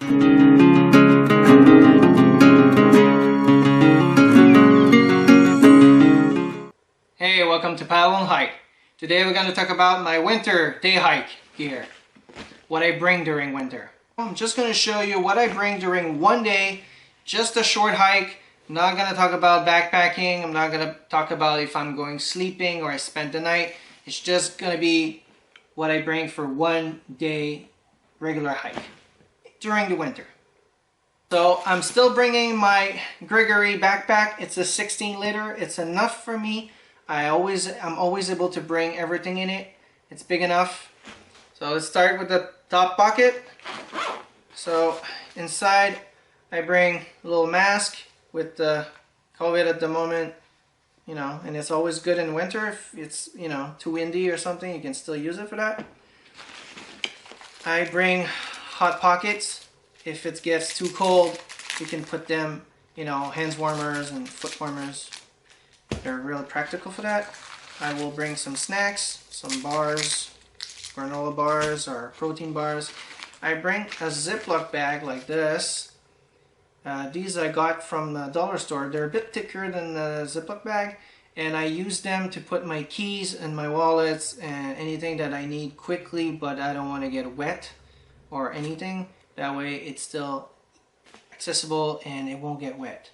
Hey, welcome to Paddle and Hike. Today we're going to talk about my winter day hike gear. What I bring during winter. I'm just going to show you what I bring during one day, just a short hike. I'm not going to talk about backpacking. I'm not going to talk about if I'm going sleeping or I spent the night. It's just going to be what I bring for one day regular hike during the winter. So I'm still bringing my Gregory backpack. It's a 16 liter. It's enough for me. I'm always able to bring everything in it. It's big enough. So let's start with the top pocket. So inside I bring a little mask with the COVID at the moment, you know, and it's always good in winter. If it's, you know, too windy or something, you can still use it for that. I bring hot pockets. If it gets too cold, you can put them, you know, hands warmers and foot warmers. They're really practical for that. I will bring some snacks, some bars, granola bars or protein bars. I bring a Ziploc bag like this. These I got from the dollar store. They're a bit thicker than the Ziploc bag, and I use them to put my keys and my wallets and anything that I need quickly, but I don't want to get wet or anything. That way it's still accessible and it won't get wet.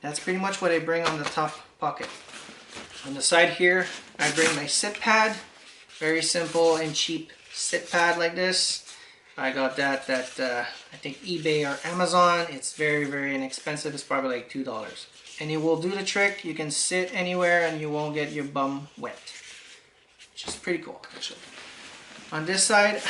That's pretty much what I bring on the top pocket. On the side here, I bring my sit pad. Very simple and cheap sit pad like this. I got that at I think eBay or Amazon. It's very, very inexpensive. It's probably like $2. And it will do the trick. You can sit anywhere and you won't get your bum wet. Which is pretty cool, actually. On this side,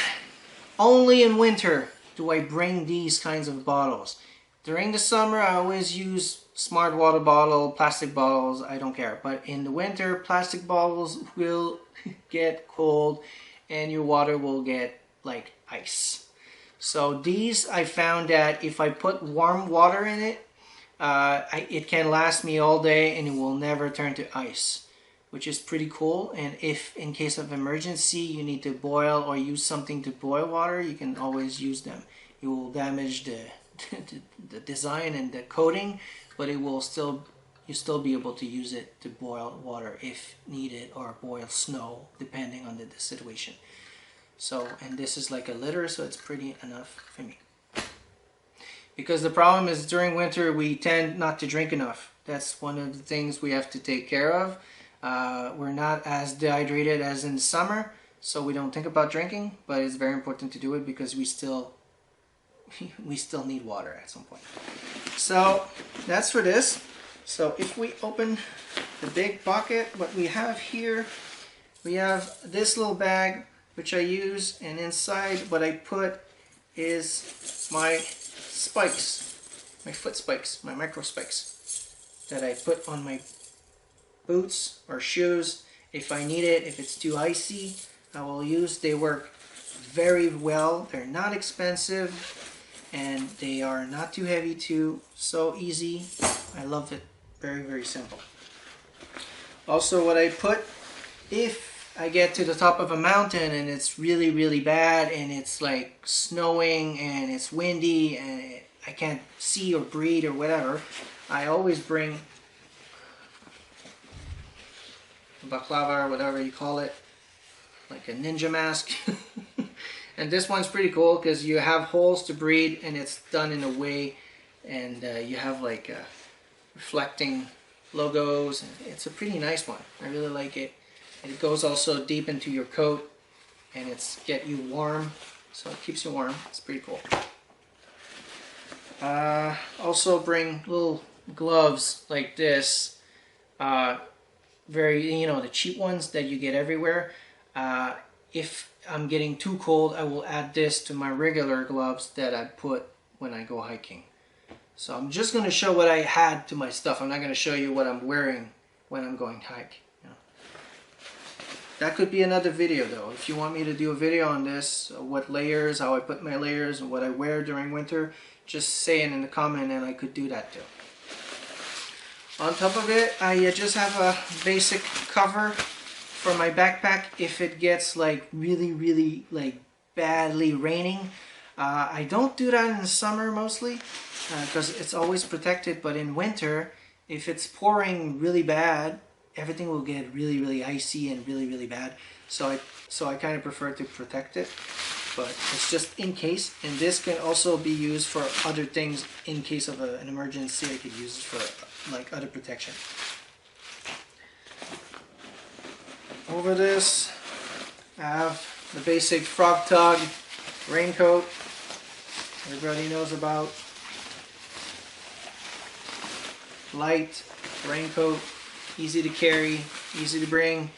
only in winter do I bring these kinds of bottles. During the summer, I always use smart water bottle, plastic bottles, I don't care. But in the winter, plastic bottles will get cold and your water will get like ice. So these, I found that if I put warm water in it, it can last me all day and it will never turn to ice, which is pretty cool. And if in case of emergency you need to boil or use something to boil water, you can always use them. You will damage the design and the coating, but it will still be able to use it to boil water if needed, or boil snow depending on the situation. So, and this is like a liter, so it's pretty enough for me. Because the problem is during winter we tend not to drink enough. That's one of the things we have to take care of. We're not as dehydrated as in the summer, so we don't think about drinking, but it's very important to do it because we still need water at some point. So that's for this. So if we open the big pocket, what we have here, we have this little bag which I use, and inside what I put is my spikes, my foot spikes, my micro spikes that I put on my boots or shoes if I need it. If it's too icy, I will use. They work very well. They're not expensive and they are not too heavy too. So easy. I love it. Very, very simple. Also, what I put, if I get to the top of a mountain and it's really, really bad and it's like snowing and it's windy and I can't see or breathe or whatever, I always bring Balaclava or whatever you call it, like a ninja mask. And this one's pretty cool because you have holes to breathe and it's done in a way, and you have like reflecting logos. It's a pretty nice one. I really like it. And it goes also deep into your coat and it's get you warm, so it keeps you warm. It's pretty cool. Also bring little gloves like this, very, you know, the cheap ones that you get everywhere. If I'm getting too cold, I will add this to my regular gloves that I put when I go hiking. So I'm just going to show what I had to my stuff. I'm not going to show you what I'm wearing when I'm going hike. That could be another video though. If you want me to do a video on this, what layers, how I put my layers, and what I wear during winter, just say it in the comment and I could do that too. On top of it, I just have a basic cover for my backpack if it gets like really, really like badly raining. I don't do that in the summer mostly because it's always protected, but in winter, if it's pouring really bad, everything will get really icy and really bad. So I kind of prefer to protect it, but it's just in case. And this can also be used for other things in case of an emergency. I could use it for like other protection. Over this, I have the basic Frogg Toggs raincoat everybody knows about. Light raincoat, easy to carry, easy to bring.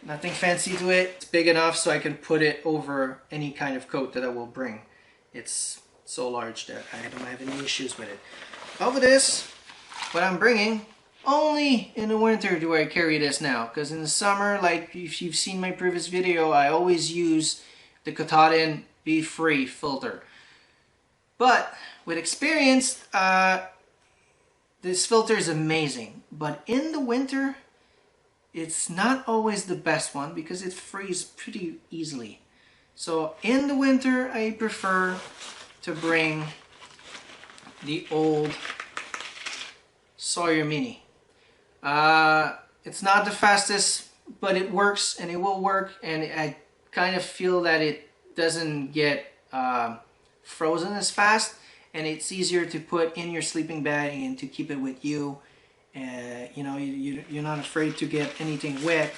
Nothing fancy to it. It's big enough so I can put it over any kind of coat that I will bring. It's so large that I don't have any issues with it. Over this, what I'm bringing, only in the winter do I carry this now, because in the summer, like if you've seen my previous video, I always use the Katahdin Be Free filter. But with experience, this filter is amazing, but in the winter, it's not always the best one because it freezes pretty easily. So in the winter, I prefer to bring the old Sawyer Mini. It's not the fastest, but it works and it will work, and I kind of feel that it doesn't get frozen as fast, and it's easier to put in your sleeping bag and to keep it with you. You know, you're not afraid to get anything wet.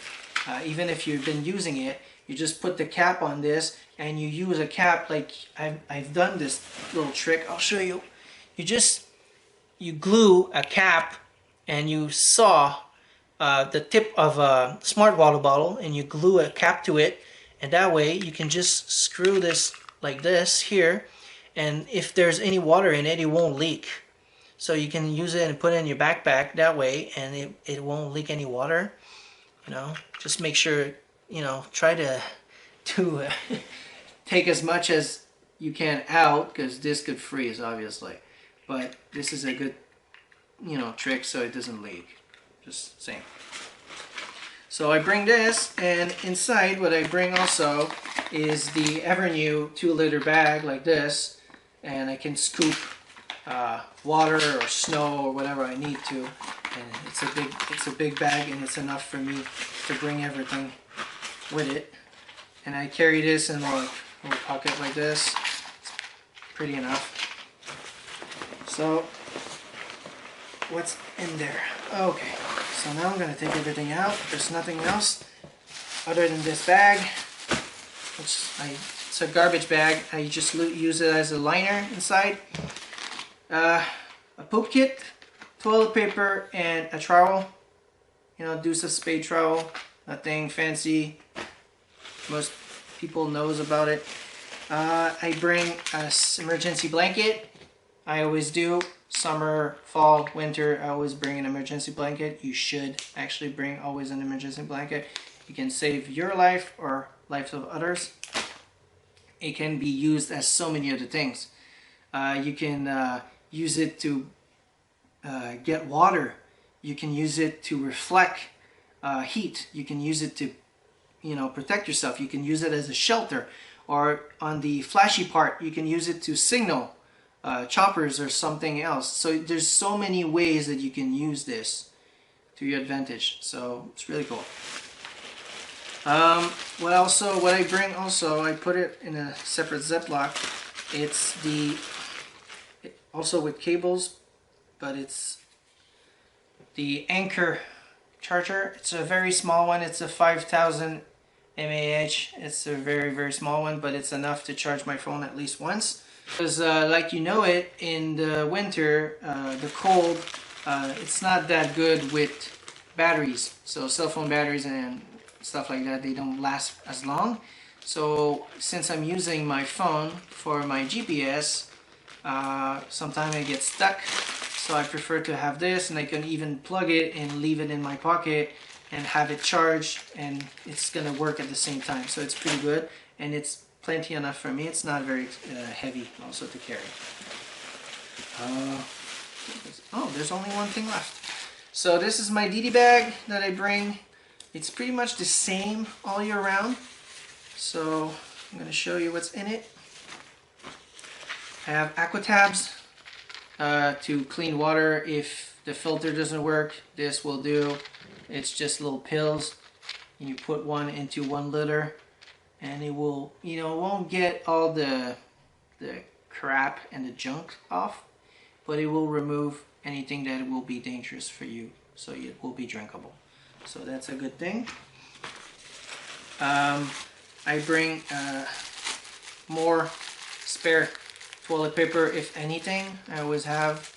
Even if you've been using it, you just put the cap on this and you use a cap like I've done this little trick. I'll show you. You glue a cap and you saw the tip of a smart water bottle and you glue a cap to it, and that way you can just screw this like this here, and if there's any water in it, it won't leak. So you can use it and put it in your backpack that way, and it won't leak any water. You know, just make sure, you know, try to take as much as you can out, because this could freeze obviously. But this is a good, you know, trick so it doesn't leak. Just saying. So I bring this, and inside what I bring also is the Evernew 2-liter bag like this, and I can scoop water or snow or whatever I need to, and it's a big bag, and it's enough for me to bring everything with it. And I carry this in a little pocket like this. It's pretty enough. So what's in there? Okay, so now I'm gonna take everything out. There's nothing else other than this bag, which it's a garbage bag. I just use it as a liner inside. A poop kit, toilet paper, and a trowel. You know, Deuce of Spade trowel. Nothing fancy. Most people knows about it. I bring an emergency blanket. I always do. Summer, fall, winter, I always bring an emergency blanket. You should actually bring always an emergency blanket. You can save your life or lives of others. It can be used as so many other things. You can use it to get water. You can use it to reflect heat. You can use it to, you know, protect yourself. You can use it as a shelter, or on the flashy part, you can use it to signal choppers or something else. So there's so many ways that you can use this to your advantage. So it's really cool. What I bring also, I put it in a separate Ziploc. It's also with cables, but it's the Anker charger. It's a very small one. It's a 5000 mAh. It's a very small one, but it's enough to charge my phone at least once. Because like you know it, in the winter, the cold, it's not that good with batteries. So cell phone batteries and stuff like that, they don't last as long. So since I'm using my phone for my GPS, sometimes I get stuck. So I prefer to have this, and I can even plug it and leave it in my pocket and have it charged, and it's gonna work at the same time. So it's pretty good, and it's plenty enough for me. It's not very heavy also to carry. Oh, there's only one thing left. So this is my ditty bag that I bring. It's pretty much the same all year round. So I'm going to show you what's in it. I have Aquatabs to clean water if the filter doesn't work. This will do. It's just little pills. You put one into 1 liter and it will, it won't get all the crap and the junk off, but it will remove anything that will be dangerous for you, so it will be drinkable. So that's a good thing. I bring more spare toilet paper if anything. I always have.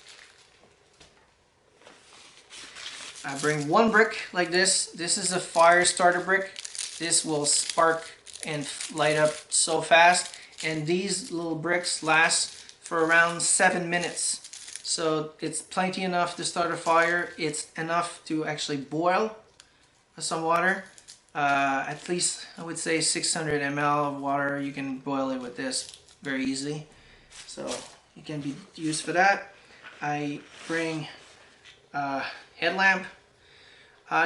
I bring 1 brick like this. This is a fire starter brick. This will spark and light up so fast, and these little bricks last for around 7 minutes. So it's plenty enough to start a fire. It's enough to actually boil some water. At least I would say 600 ml of water. You can boil it with this very easily. So it can be used for that. I bring headlamp.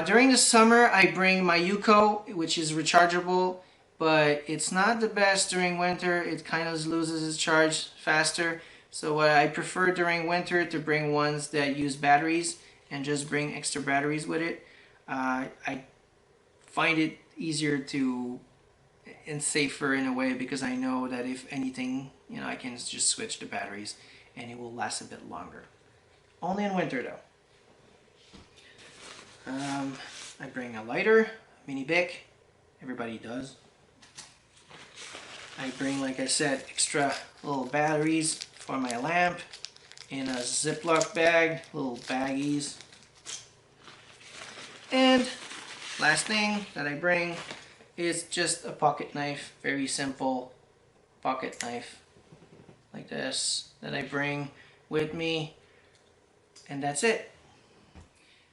During the summer I bring my Yuko, which is rechargeable, but it's not the best during winter. It kind of loses its charge faster. So I prefer during winter to bring ones that use batteries and just bring extra batteries with it. I find it easier to and safer in a way, because I know that if anything, I can just switch the batteries and it will last a bit longer. Only in winter though. I bring a lighter, mini Bic. Everybody does. I bring, like I said, extra little batteries for my lamp in a Ziploc bag, little baggies. And last thing that I bring is just a pocket knife, very simple pocket knife like this that I bring with me, and that's it.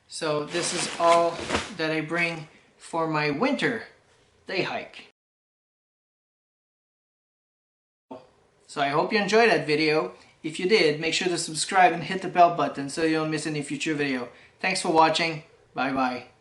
So this is all that I bring for my winter day hike. So I hope you enjoyed that video. If you did, make sure to subscribe and hit the bell button so you don't miss any future video. Thanks for watching. Bye bye.